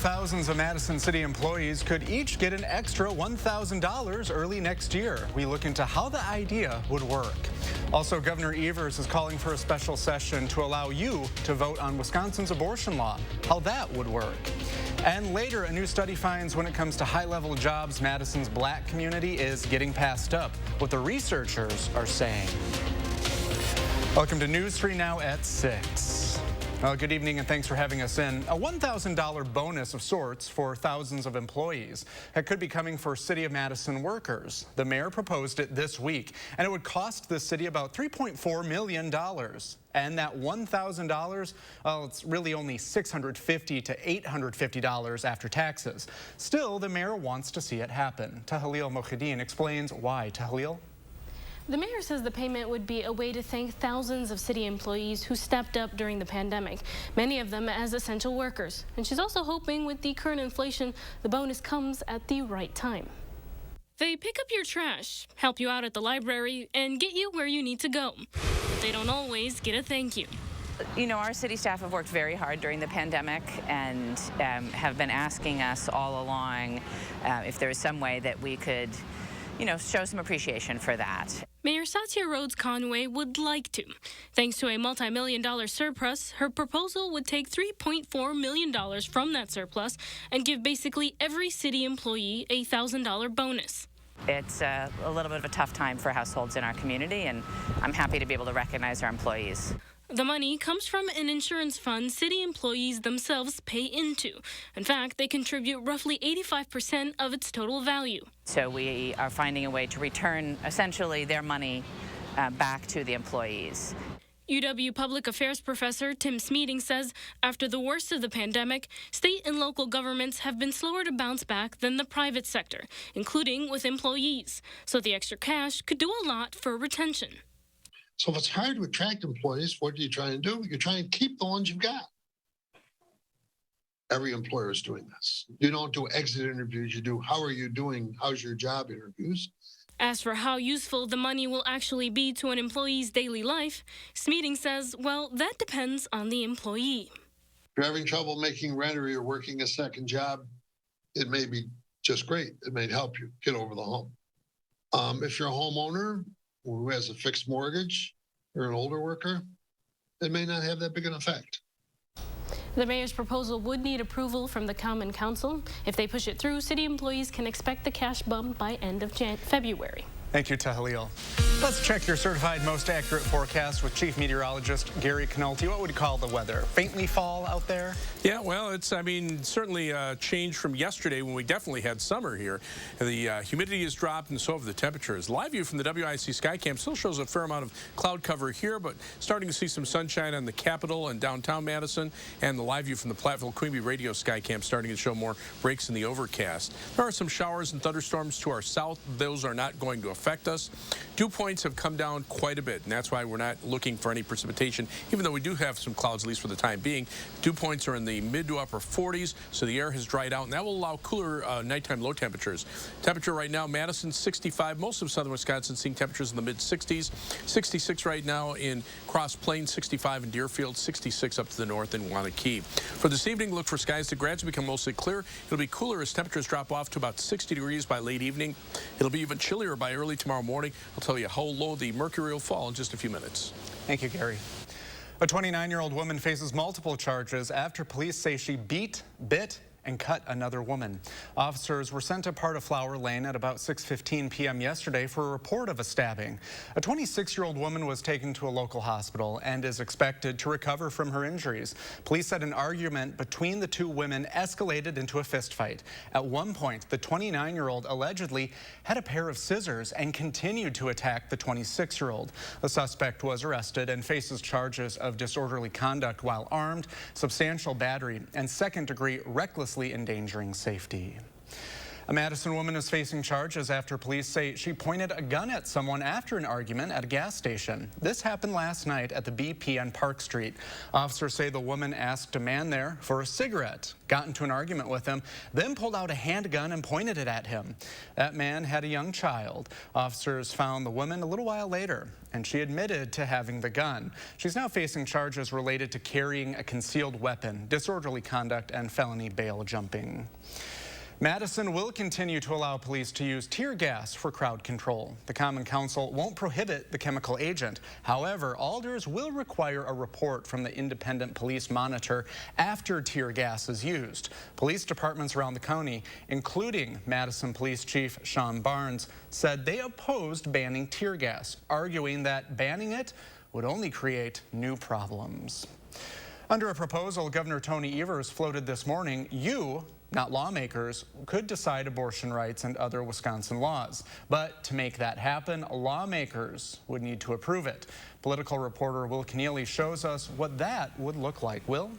thousands of Madison City employees could each get an extra $1,000 early next year. We look into how the idea would work. Also, Governor Evers is calling for a special session to allow you to vote on Wisconsin's abortion law, how that would work. And later, a new study finds when it comes to high-level jobs, Madison's black community is getting passed up, what the researchers are saying. Welcome to News 3 Now at 6. Well, good evening and thanks for having us in. A $1,000 bonus of sorts for thousands of employees. It could be coming for City of Madison workers. The mayor proposed it this week, and it would cost the city about $3.4 million. And that $1,000, well, it's really only $650 to $850 after taxes. Still, the mayor wants to see it happen. Tahlil Mokhedin explains why. Tahlil? The mayor says the payment would be a way to thank thousands of city employees who stepped up during the pandemic, many of them as essential workers. And she's also hoping with the current inflation, the bonus comes at the right time. They pick up your trash, help you out at the library, and get you where you need to go. But they don't always get a thank you. You know, our city staff have worked very hard during the pandemic and have been asking us all along if there is some way that we could, show some appreciation for that. Mayor Satya Rhodes Conway would like to. Thanks to a multi-million-dollar surplus, her proposal would take $3.4 million from that surplus and give basically every city employee a $1,000 bonus. It's a little bit of a tough time for households in our community, and I'm happy to be able to recognize our employees. The money comes from an insurance fund city employees themselves pay into. In fact, they contribute roughly 85% of its total value. So we are finding a way to return essentially their money back to the employees. UW Public Affairs professor Tim Smeeting says after the worst of the pandemic, state and local governments have been slower to bounce back than the private sector, including with employees. So the extra cash could do a lot for retention. So if it's hard to attract employees, what do you try and do? You try and keep the ones you've got. Every employer is doing this. You don't do exit interviews. You do, how are you doing? How's your job interviews? As for how useful the money will actually be to an employee's daily life, Smeeting says, well, that depends on the employee. If you're having trouble making rent or you're working a second job, it may be just great. It may help you get over the hump. If you're a homeowner who has a fixed mortgage or an older worker, it may not have that big an effect. The mayor's proposal would need approval from the Common Council. If they push it through, city employees can expect the cash bump by end of February. Thank you, Tahlil. Let's check your certified most accurate forecast with Chief Meteorologist Gary Canolti. What would you call the weather? Faintly fall out there? Yeah, well, it's, certainly a change from yesterday when we definitely had summer here. The humidity has dropped and so have the temperatures. Live view from the WISC Skycam still shows a fair amount of cloud cover here, but starting to see some sunshine on the Capitol and downtown Madison, and the live view from the Platteville-Queanby radio Skycam starting to show more breaks in the overcast. There are some showers and thunderstorms to our south. Those are not going to affect us. Dew points have come down quite a bit, and that's why we're not looking for any precipitation, even though we do have some clouds, at least for the time being. Dew points are in the mid to upper 40s, so the air has dried out, and that will allow cooler nighttime low temperatures. Temperature right now, Madison 65, most of southern Wisconsin seeing temperatures in the mid 60s. 66 right now in Cross Plains, 65 in Deerfield, 66 up to the north in Wanakee. For this evening, look for skies to gradually become mostly clear. It'll be cooler as temperatures drop off to about 60 degrees by late evening. It'll be even chillier by early tomorrow morning. I'll tell you how low the mercury will fall in just a few minutes. Thank you, Gary. A 29-year-old woman faces multiple charges after police say she beat, bit, and cut another woman. Officers were sent to part of Flower Lane at about 6:15 p.m. yesterday for a report of a stabbing. A 26-year-old woman was taken to a local hospital and is expected to recover from her injuries. Police said an argument between the two women escalated into a fistfight. At one point, the 29-year-old allegedly had a pair of scissors and continued to attack the 26-year-old. The suspect was arrested and faces charges of disorderly conduct while armed, substantial battery, and second-degree reckless endangering safety. A Madison woman is facing charges after police say she pointed a gun at someone after an argument at a gas station. This happened last night at the BP on Park Street. Officers say the woman asked a man there for a cigarette, got into an argument with him, then pulled out a handgun and pointed it at him. That man had a young child. Officers found the woman a little while later, and she admitted to having the gun. She's now facing charges related to carrying a concealed weapon, disorderly conduct, and felony bail jumping. Madison will continue to allow police to use tear gas for crowd control. The Common Council won't prohibit the chemical agent. However, alders will require a report from the independent police monitor after tear gas is used. Police departments around the county, including Madison Police Chief Sean Barnes, said they opposed banning tear gas, arguing that banning it would only create new problems. Under a proposal Governor Tony Evers floated this morning, you, not lawmakers, could decide abortion rights and other Wisconsin laws. But to make that happen, lawmakers would need to approve it. Political reporter Will Keneally shows us what that would look like. Will?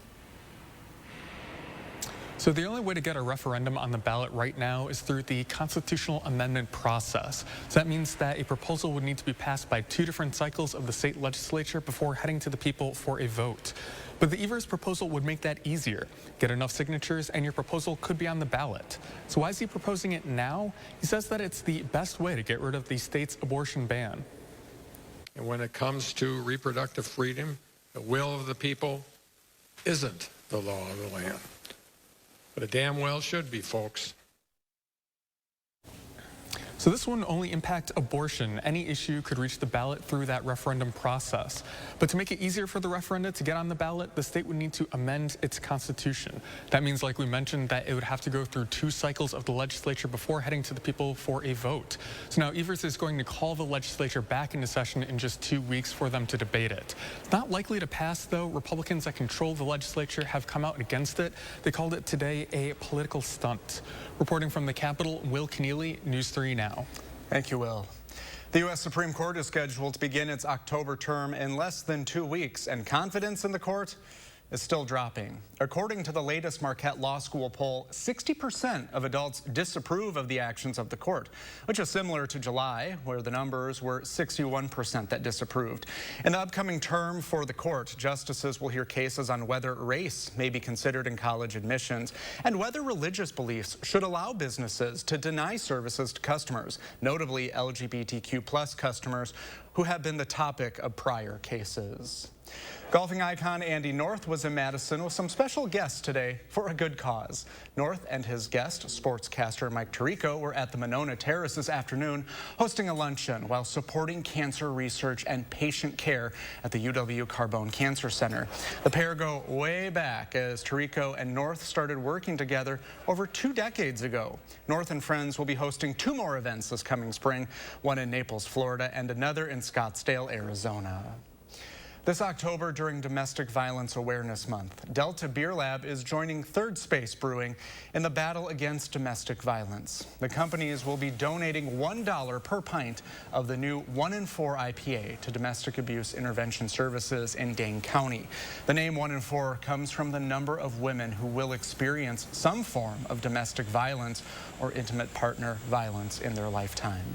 So the only way to get a referendum on the ballot right now is through the constitutional amendment process. So that means that a proposal would need to be passed by 2 different cycles of the state legislature before heading to the people for a vote. But the Evers proposal would make that easier. Get enough signatures and your proposal could be on the ballot. So why is he proposing it now? He says that it's the best way to get rid of the state's abortion ban. And when it comes to reproductive freedom, the will of the people isn't the law of the land. But it damn well should be, folks. So this wouldn't only impact abortion. Any issue could reach the ballot through that referendum process. But to make it easier for the referenda to get on the ballot, the state would need to amend its constitution. That means, like we mentioned, that it would have to go through 2 cycles of the legislature before heading to the people for a vote. So now Evers is going to call the legislature back into session in just 2 weeks for them to debate it. It's not likely to pass, though. Republicans that control the legislature have come out against it. They called it today a political stunt. Reporting from the Capitol, Will Keneally, News 3 Now. Thank you, Will. The U.S. Supreme Court is scheduled to begin its October term in less than 2 weeks, and confidence in the court is still dropping. According to the latest Marquette Law School poll, 60% of adults disapprove of the actions of the court, which is similar to July, where the numbers were 61% that disapproved. In the upcoming term for the court, justices will hear cases on whether race may be considered in college admissions and whether religious beliefs should allow businesses to deny services to customers, notably LGBTQ+ customers who have been the topic of prior cases. Golfing icon Andy North was in Madison with some special guests today for a good cause. North and his guest, sportscaster Mike Tirico, were at the Monona Terrace this afternoon hosting a luncheon while supporting cancer research and patient care at the UW Carbone Cancer Center. The pair go way back as Tirico and North started working together over 2 decades ago. North and friends will be hosting 2 more events this coming spring, one in Naples, Florida, and another in Scottsdale, Arizona. This October, during Domestic Violence Awareness Month, Delta Beer Lab is joining Third Space Brewing in the battle against domestic violence. The companies will be donating $1 per pint of the new 1 in 4 IPA to Domestic Abuse Intervention Services in Dane County. The name 1 in 4 comes from the number of women who will experience some form of domestic violence or intimate partner violence in their lifetime.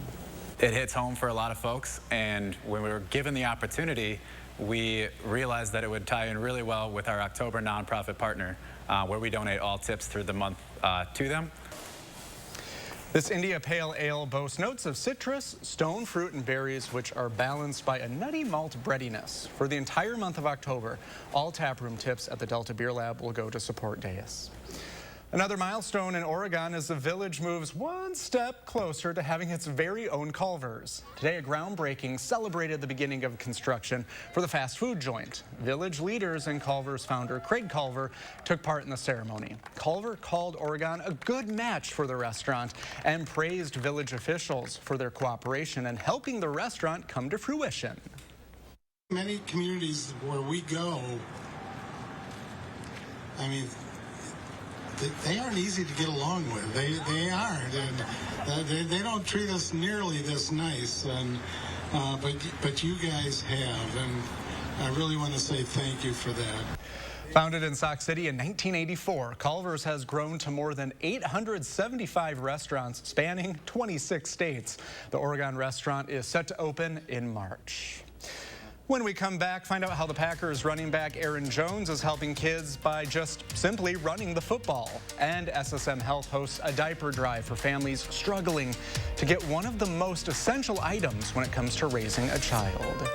It hits home for a lot of folks, and when we were given the opportunity, we realized that it would tie in really well with our October nonprofit partner, where we donate all tips through the month to them. This India Pale Ale boasts notes of citrus, stone fruit, and berries, which are balanced by a nutty malt breadiness. For the entire month of October, all taproom tips at the Delta Beer Lab will go to support DAIS. Another milestone in Oregon as the village moves one step closer to having its very own Culver's. Today, a groundbreaking celebrated the beginning of construction for the fast food joint. Village leaders and Culver's founder Craig Culver took part in the ceremony. Culver called Oregon a good match for the restaurant and praised village officials for their cooperation in helping the restaurant come to fruition. Many communities where we go, I mean, they aren't easy to get along with. They aren't, and they don't treat us nearly this nice. And but you guys have, and I really want to say thank you for that. Founded in Sauk City in 1984, Culver's has grown to more than 875 restaurants spanning 26 states. The Oregon restaurant is set to open in March. When we come back, find out how the Packers running back Aaron Jones is helping kids by just simply running the football. And SSM Health hosts a diaper drive for families struggling to get one of the most essential items when it comes to raising a child.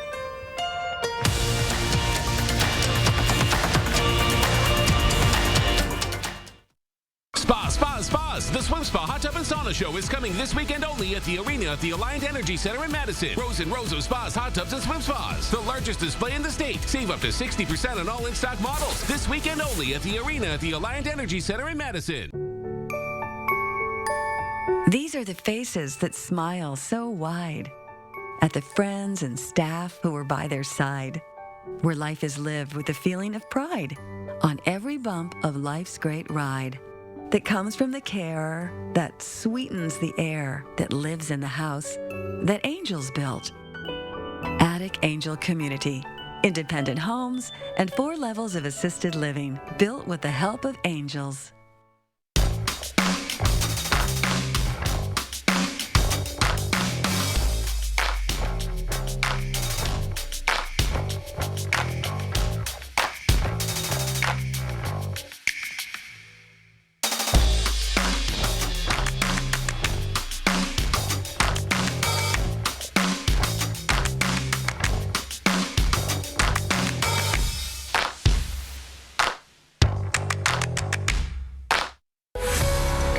Spas. The Swim Spa Hot Tub and Sauna Show is coming this weekend only at the arena at the Alliant Energy Center in Madison. Rows and rows of spas, hot tubs, and swim spas. The largest display in the state. Save up to 60% on all in-stock models. This weekend only at the arena at the Alliant Energy Center in Madison. These are the faces that smile so wide at the friends and staff who are by their side, where life is lived with a feeling of pride on every bump of life's great ride. That comes from the care that sweetens the air that lives in the house that angels built. Attic Angel Community. Independent homes and 4 levels of assisted living built with the help of angels.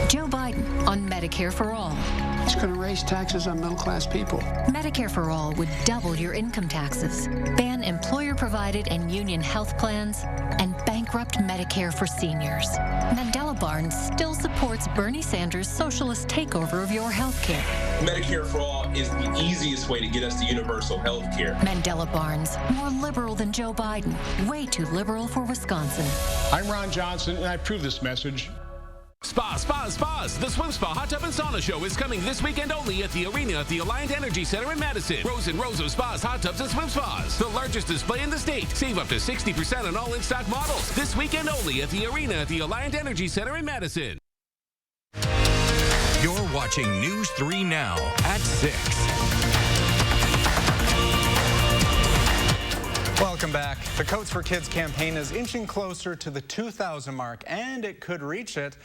Joe Biden on Medicare for All. It's going to raise taxes on middle-class people. Medicare for All would double your income taxes, ban employer-provided and union health plans, and bankrupt Medicare for seniors. Mandela Barnes still supports Bernie Sanders' socialist takeover of your health care. Medicare for All is the easiest way to get us to universal health care. Mandela Barnes, more liberal than Joe Biden, way too liberal for Wisconsin. I'm Ron Johnson, and I approve this message. Spas. The Swim Spa Hot Tub and Sauna Show is coming this weekend only at the arena at the Alliant Energy Center in Madison. Rows and rows of spas, hot tubs, and swim spas. The largest display in the state. Save up to 60% on all in-stock models. This weekend only at the arena at the Alliant Energy Center in Madison. You're watching News 3 Now at 6. Welcome back. The Coats for Kids campaign is inching closer to the 2,000 mark, and it could reach it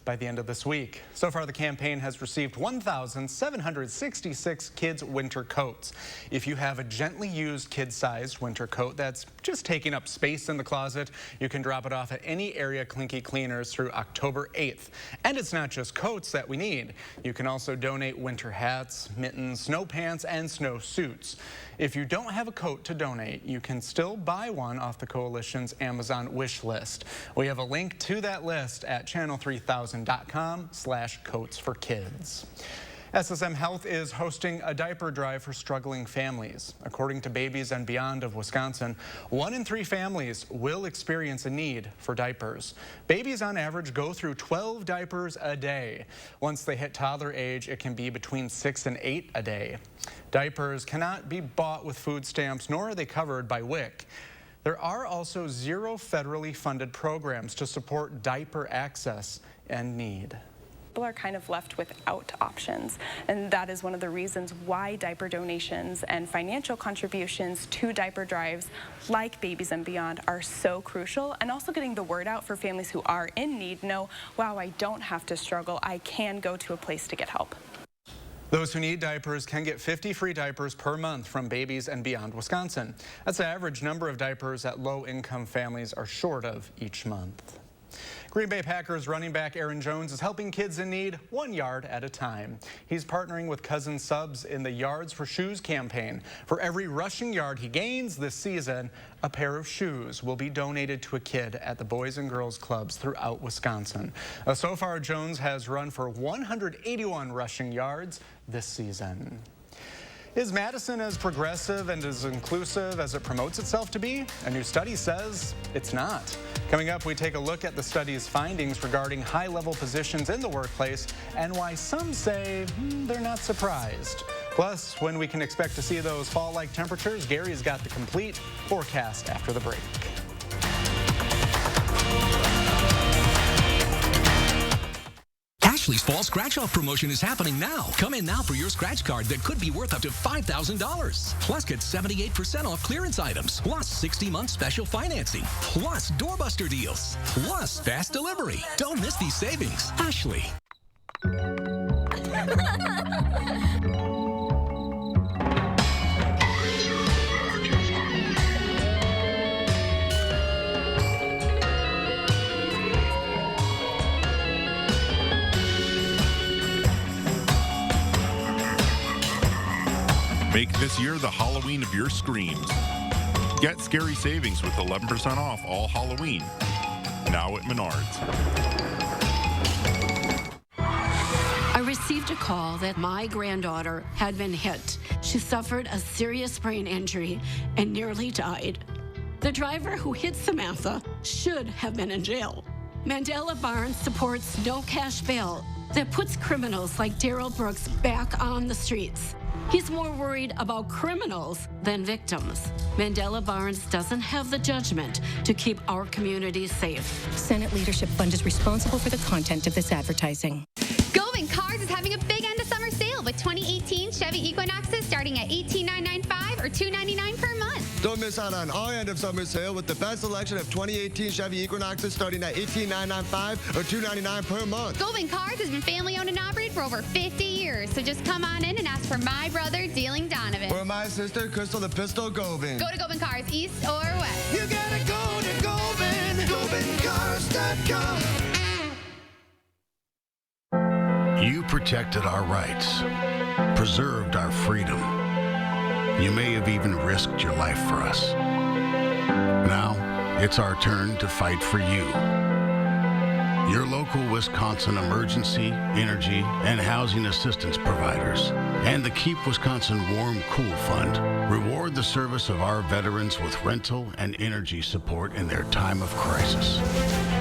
by the end of this week. So far, the campaign has received 1,766 kids' winter coats. If you have a gently used kid-sized winter coat that's just taking up space in the closet, you can drop it off at any area Clinky Cleaners through October 8th. And it's not just coats that we need. You can also donate winter hats, mittens, snow pants, and snow suits. If you don't have a coat to donate, you can still buy one off the Coalition's Amazon wish list. We have a link to that list at channel3000.com/coatsforkids. SSM Health is hosting a diaper drive for struggling families. According to Babies and Beyond of Wisconsin, 1 in 3 families will experience a need for diapers. Babies on average go through 12 diapers a day. Once they hit toddler age, it can be between 6 and 8 a day. Diapers cannot be bought with food stamps, nor are they covered by WIC. There are also 0 federally funded programs to support diaper access and need. People are kind of left without options, and that is one of the reasons why diaper donations and financial contributions to diaper drives like Babies and Beyond are so crucial, and also getting the word out for families who are in need know, wow, I don't have to struggle, I can go to a place to get help. Those who need diapers can get 50 free diapers per month from Babies and Beyond Wisconsin. That's the average number of diapers that low-income families are short of each month. Green Bay Packers running back Aaron Jones is helping kids in need 1 yard at a time. He's partnering with Cousin Subs in the Yards for Shoes campaign. For every rushing yard he gains this season, a pair of shoes will be donated to a kid at the Boys and Girls Clubs throughout Wisconsin. So far, Jones has run for 181 rushing yards this season. Is Madison as progressive and as inclusive as it promotes itself to be? A new study says it's not. Coming up, we take a look at the study's findings regarding high-level positions in the workplace and why some say they're not surprised. Plus, when we can expect to see those fall-like temperatures, Gary's got the complete forecast after the break. Ashley's Fall Scratch-Off promotion is happening now. Come in now for your scratch card that could be worth up to $5,000. Plus, get 78% off clearance items. Plus, 60-month special financing. Plus, doorbuster deals. Plus, fast delivery. Don't miss these savings. Ashley. Make this year the Halloween of your screams. Get scary savings with 11% off all Halloween. Now at Menards. I received a call that my granddaughter had been hit. She suffered a serious brain injury and nearly died. The driver who hit Samantha should have been in jail. Mandela Barnes supports no cash bail that puts criminals like Darrell Brooks back on the streets. He's more worried about criminals than victims. Mandela Barnes doesn't have the judgment to keep our communities safe. Senate Leadership Fund is responsible for the content of this advertising. Govin Cars is having a big end of summer sale with 2018 Chevy Equinoxes starting at $18,995 or $299 per month. Don't miss out on our end of summer sale with the best selection of 2018 Chevy Equinoxes starting at $18,995 or $299 per month. Govin Cars has been family owned and operated for over 50 years, so just come on in and ask for my brother, Dealing Donovan. Or my sister, Crystal the Pistol Govin. Go to Govin Cars, east or west. You gotta go to Govin, GovinCars.com. You protected our rights, preserved our freedom. You may have even risked your life for us. Now, it's our turn to fight for you. Your local Wisconsin emergency, energy, and housing assistance providers and the Keep Wisconsin Warm Cool Fund reward the service of our veterans with rental and energy support in their time of crisis.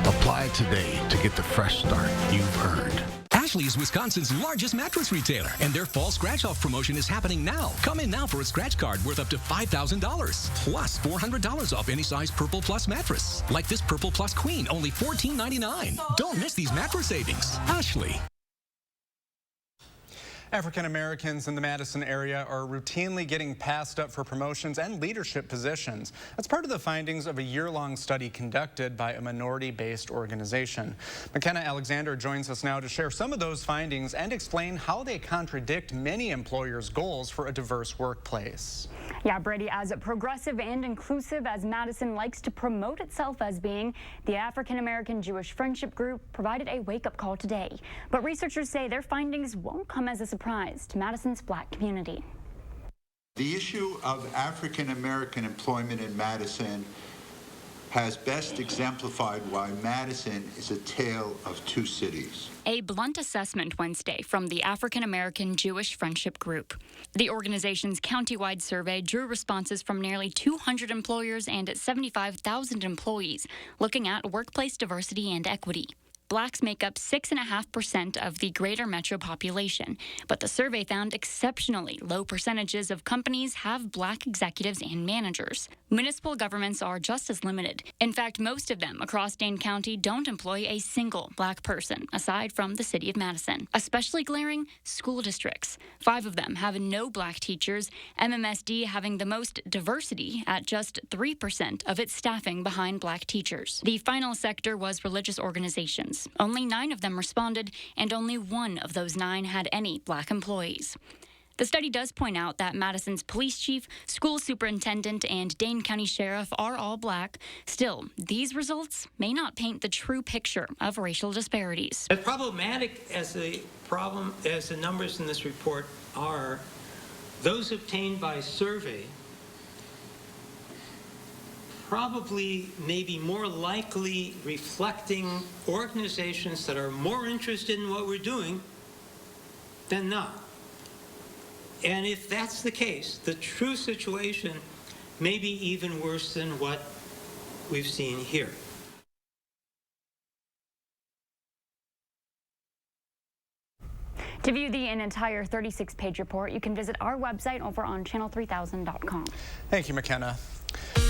Apply today to get the fresh start you've earned. Ashley is Wisconsin's largest mattress retailer, and their fall scratch-off promotion is happening now. Come in now for a scratch card worth up to $5,000, plus $400 off any size Purple Plus mattress. Like this Purple Plus Queen, only $14.99. Don't miss these mattress savings. Ashley. African Americans in the Madison area are routinely getting passed up for promotions and leadership positions. That's part of the findings of a year-long study conducted by a minority-based organization. McKenna Alexander joins us now to share some of those findings and explain how they contradict many employers' goals for a diverse workplace. Yeah, Brady, as progressive and inclusive as Madison likes to promote itself as being, the African American Jewish Friendship Group provided a wake-up call today. But researchers say their findings won't come as a surprise to Madison's black community. The issue of African American employment in Madison has best exemplified why Madison is a tale of two cities. A blunt assessment Wednesday from the African American Jewish Friendship Group. The organization's countywide survey drew responses from nearly 200 employers and 75,000 employees looking at workplace diversity and equity. Blacks make up 6.5% of the greater metro population, but the survey found exceptionally low percentages of companies have black executives and managers. Municipal governments are just as limited. In fact, most of them across Dane County don't employ a single black person, aside from the city of Madison. Especially glaring, school districts. 5 of them have no black teachers, MMSD having the most diversity at just 3% of its staffing behind black teachers. The final sector was religious organizations. Only 9 of them responded, and only 1 of those 9 had any black employees. The study does point out that Madison's police chief, school superintendent, and Dane County sheriff are all black. Still, these results may not paint the true picture of racial disparities. As problematic as the numbers in this report are, those obtained by survey probably maybe more likely reflecting organizations that are more interested in what we're doing than not. And if that's the case, the true situation may be even worse than what we've seen here. To view the entire 36-page report, you can visit our website over on channel3000.com. Thank you, McKenna.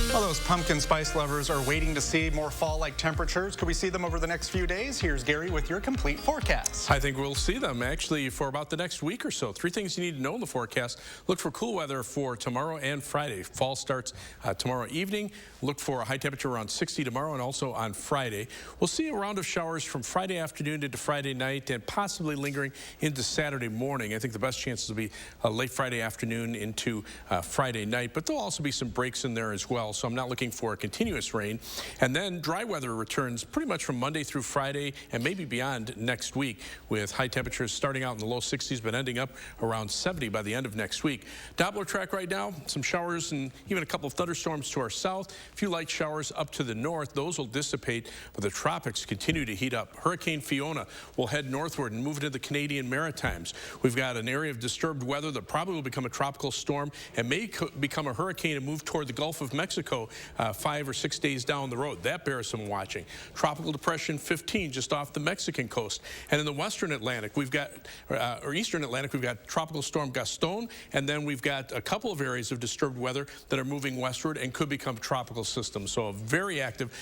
Well, those pumpkin spice lovers are waiting to see more fall-like temperatures. Could we see them over the next few days? Here's Gary with your complete forecast. I think we'll see them actually for about the next week or so. 3 things you need to know in the forecast. Look for cool weather for tomorrow and Friday. Fall starts tomorrow evening. Look for a high temperature around 60 tomorrow and also on Friday. We'll see a round of showers from Friday afternoon into Friday night and possibly lingering into Saturday morning. I think the best chances will be late Friday afternoon into Friday night, but there'll also be some breaks in there as well. So I'm not looking for a continuous rain. And then dry weather returns pretty much from Monday through Friday and maybe beyond next week, with high temperatures starting out in the low 60s but ending up around 70 by the end of next week. Doppler track right now, some showers and even a couple of thunderstorms to our south. A few light showers up to the north. Those will dissipate, but the tropics continue to heat up. Hurricane Fiona will head northward and move into the Canadian Maritimes. We've got an area of disturbed weather that probably will become a tropical storm and may become a hurricane and move toward the Gulf of Mexico 5 or 6 days down the road. That bears some watching. Tropical Depression 15 just off the Mexican coast. And in the western Atlantic, we've got, or eastern Atlantic, we've got Tropical Storm Gaston, and then we've got a couple of areas of disturbed weather that are moving westward and could become tropical systems. So a very active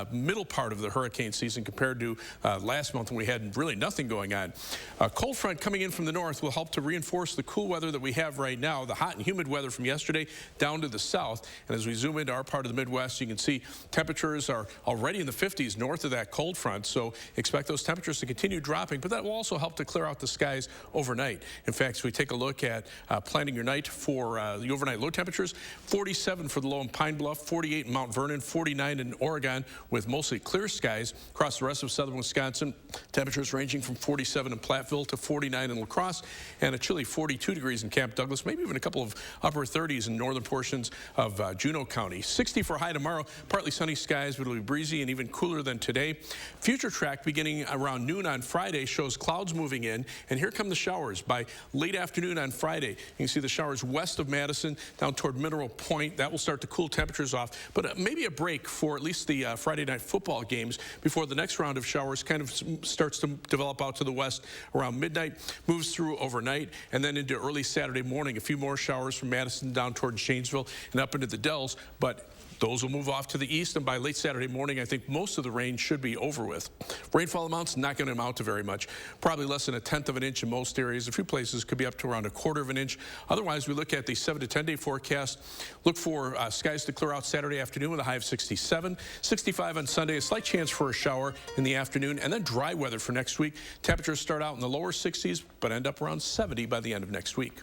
middle part of the hurricane season compared to last month when we had really nothing going on. A cold front coming in from the north will help to reinforce the cool weather that we have right now, the hot and humid weather from yesterday down to the south. And as we zoom into our part of the Midwest, you can see temperatures are already in the 50s north of that cold front, so expect those temperatures to continue dropping, but that will also help to clear out the skies overnight. In fact, as we take a look at planning your night for the overnight low temperatures, 47 for the low in Pine Bluff, 48 in Mount Vernon, 49 in Oregon with mostly clear skies. Across the rest of southern Wisconsin, temperatures ranging from 47 in Platteville to 49 in La Crosse, and a chilly 42 degrees in Camp Douglas, maybe even a couple of upper 30s in northern portions of Juneau County. 60 for high tomorrow, partly sunny skies, but it'll be breezy and even cooler than today. Future track beginning around noon on Friday shows clouds moving in, and here come the showers by late afternoon on Friday. You can see the showers west of Madison down toward Mineral Point. That will start to cool temperatures off, but maybe a break for at least the Friday night football games before the next round of showers kind of starts to develop out to the west around midnight, moves through overnight, and then into early Saturday morning. A few more showers from Madison down toward Shanesville and up into the Dells, but those will move off to the east, and by late Saturday morning, I think most of the rain should be over with. Rainfall amounts not going to amount to very much, probably less than 1/10 of an inch in most areas. A few places could be up to around 1/4 of an inch. Otherwise, we look at the 7 to 10 day forecast. Look for skies to clear out Saturday afternoon with a high of 67, 65 on Sunday, a slight chance for a shower in the afternoon, and then dry weather for next week. Temperatures start out in the lower 60s, but end up around 70 by the end of next week.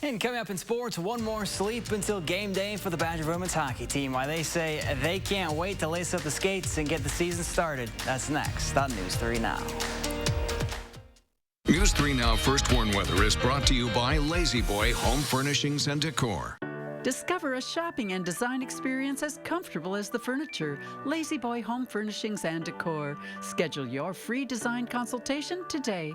And coming up in sports, one more sleep until game day for the Badger women's hockey team. Why they say they can't wait to lace up the skates and get the season started. That's next on News 3 Now. News 3 Now First Warn Weather is brought to you by Lazy Boy Home Furnishings and Decor. Discover a shopping and design experience as comfortable as the furniture. Lazy Boy Home Furnishings and Decor. Schedule your free design consultation today.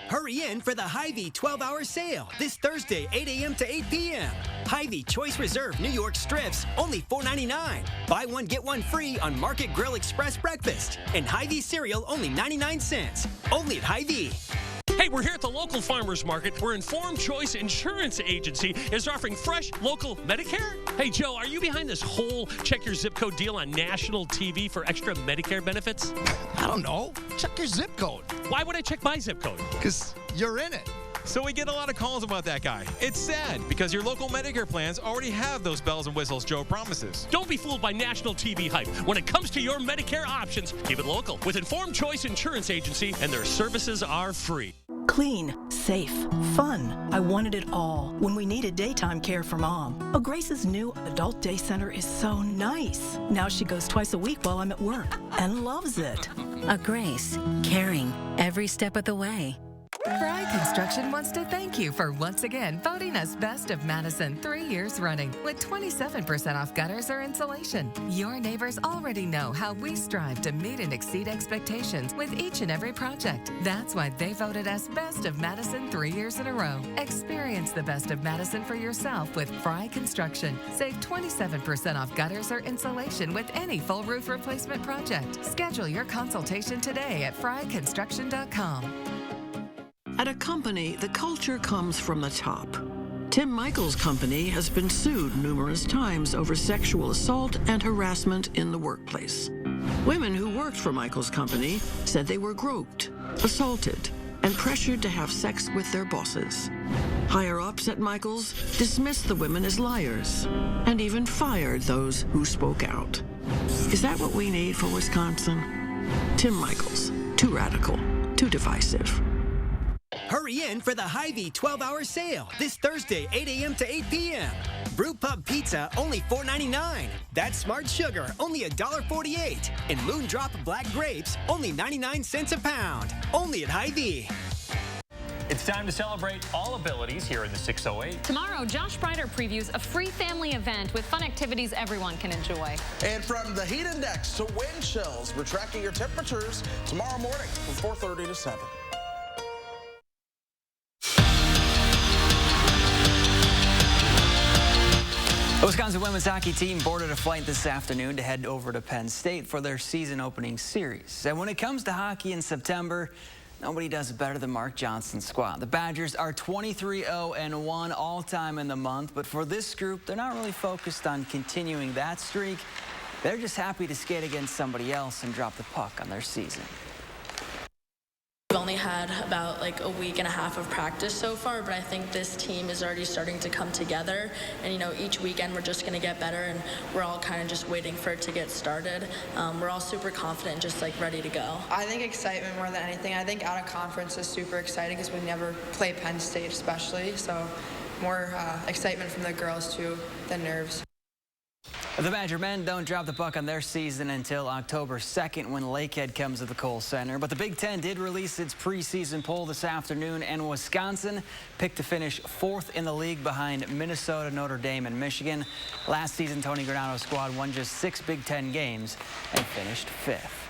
Hurry in for the Hy-Vee 12-hour sale this Thursday, 8 a.m. to 8 p.m. Hy-Vee Choice Reserve New York Strips, only $4.99. Buy one, get one free on Market Grill Express Breakfast. And Hy-Vee cereal, only 99 cents. Only at Hy-Vee. Hey, we're here at the local farmers market where Informed Choice Insurance Agency is offering fresh local Medicare. Hey, Joe, are you behind this whole check your zip code deal on national TV for extra Medicare benefits? I don't know. Check your zip code. Why would I check my zip code? Because you're in it. So we get a lot of calls about that guy. It's sad because your local Medicare plans already have those bells and whistles Joe promises. Don't be fooled by national TV hype. When it comes to your Medicare options, keep it local with Informed Choice Insurance Agency, and their services are free. Clean, safe, fun. I wanted it all when we needed daytime care for Mom. Oh, Grace's new adult day center is so nice. Now she goes twice a week while I'm at work and loves it. A Grace, caring every step of the way. Fry Construction wants to thank you for once again voting us Best of Madison 3 years running with 27% off gutters or insulation. Your neighbors already know how we strive to meet and exceed expectations with each and every project. That's why they voted us Best of Madison 3 years in a row. Experience the Best of Madison for yourself with Fry Construction. Save 27% off gutters or insulation with any full roof replacement project. Schedule your consultation today at fryconstruction.com. At a company, the culture comes from the top. Tim Michaels' company has been sued numerous times over sexual assault and harassment in the workplace. Women who worked for Michaels' company said they were groped, assaulted, and pressured to have sex with their bosses. Higher-ups at Michaels dismissed the women as liars and even fired those who spoke out. Is that what we need for Wisconsin? Tim Michaels, too radical, too divisive. Hurry in for the Hy-Vee 12-hour sale this Thursday, 8 a.m. to 8 p.m. Brew Pub Pizza, only $4.99. That's Smart Sugar, only $1.48. And Moondrop Black Grapes, only 99 cents a pound. Only at Hy-Vee. It's time to celebrate all abilities here in the 608. Tomorrow, Josh Breider previews a free family event with fun activities everyone can enjoy. And from the heat index to wind chills, we're tracking your temperatures tomorrow morning from 4:30 to 7. The Wisconsin women's hockey team boarded a flight this afternoon to head over to Penn State for their season opening series. And when it comes to hockey in September, nobody does it better than Mark Johnson's squad. The Badgers are 23-0-1 all-time in the month, but for this group, they're not really focused on continuing that streak. They're just happy to skate against somebody else and drop the puck on their season. We've only had about like a week and a half of practice so far, but I think this team is already starting to come together. And, you know, each weekend we're just going to get better, and we're all kind of just waiting for it to get started. We're all super confident and just like ready to go. I think excitement more than anything. I think out of conference is super exciting because we never play Penn State especially. So more excitement from the girls too than nerves. The Badger men don't drop the puck on their season until October 2nd when Lakehead comes to the Kohl Center. But the Big Ten did release its preseason poll this afternoon, and Wisconsin picked to finish 4th in the league behind Minnesota, Notre Dame, and Michigan. Last season, Tony Granato's squad won just 6 Big Ten games and finished 5th.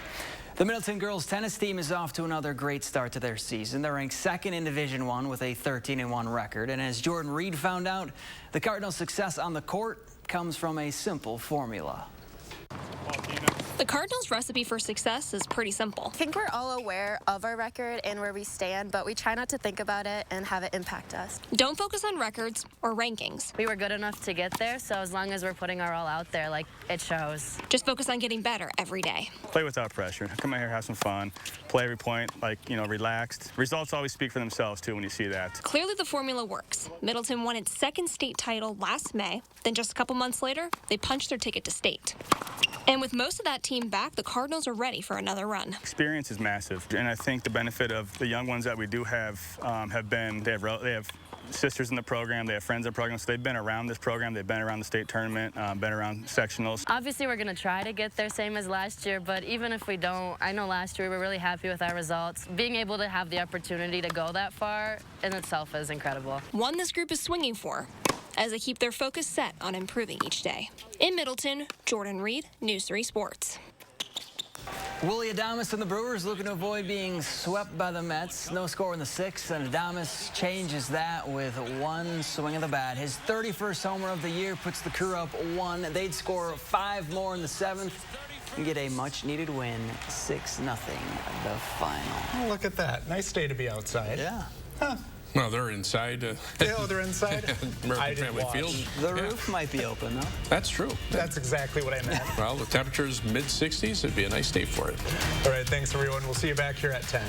The Middleton girls tennis team is off to another great start to their season. They're ranked 2nd in Division I with a 13-1 record. And as Jordan Reed found out, the Cardinals' success on the court comes from a simple formula. The Cardinals' recipe for success is pretty simple. I think we're all aware of our record and where we stand, but we try not to think about it and have it impact us. Don't focus on records or rankings. We were good enough to get there, so as long as we're putting our all out there, like, it shows. Just focus on getting better every day. Play without pressure. Come out here, have some fun. Play every point, like, you know, relaxed. Results always speak for themselves, too, when you see that. Clearly the formula works. Middleton won its 2nd state title last May. Then just a couple months later, they punched their ticket to state. And with most of that team back, the Cardinals are ready for another run. Experience is massive, and I think the benefit of the young ones that we do have been they have sisters in the program, they have friends in the program, so they've been around this program, they've been around the state tournament, been around sectionals. Obviously, we're going to try to get there, same as last year, but even if we don't, I know last year we were really happy with our results. Being able to have the opportunity to go that far in itself is incredible. One this group is swinging for, as they keep their focus set on improving each day. In Middleton, Jordan Reed, News 3 Sports. Willie Adames and the Brewers looking to avoid being swept by the Mets. No score in the 6th, and Adames changes that with one swing of the bat. His 31st homer of the year puts the crew up 1. They'd score 5 more in the 7th and get a much-needed win, 6-0, the final. Oh, look at that. Nice day to be outside. Yeah. Huh. Well, they're inside. Oh, they're inside? American Family Field. The roof might be open, though. That's true. That's exactly what I meant. Well, the temperature's mid-60s. It'd be a nice day for it. All right, thanks, everyone. We'll see you back here at 10.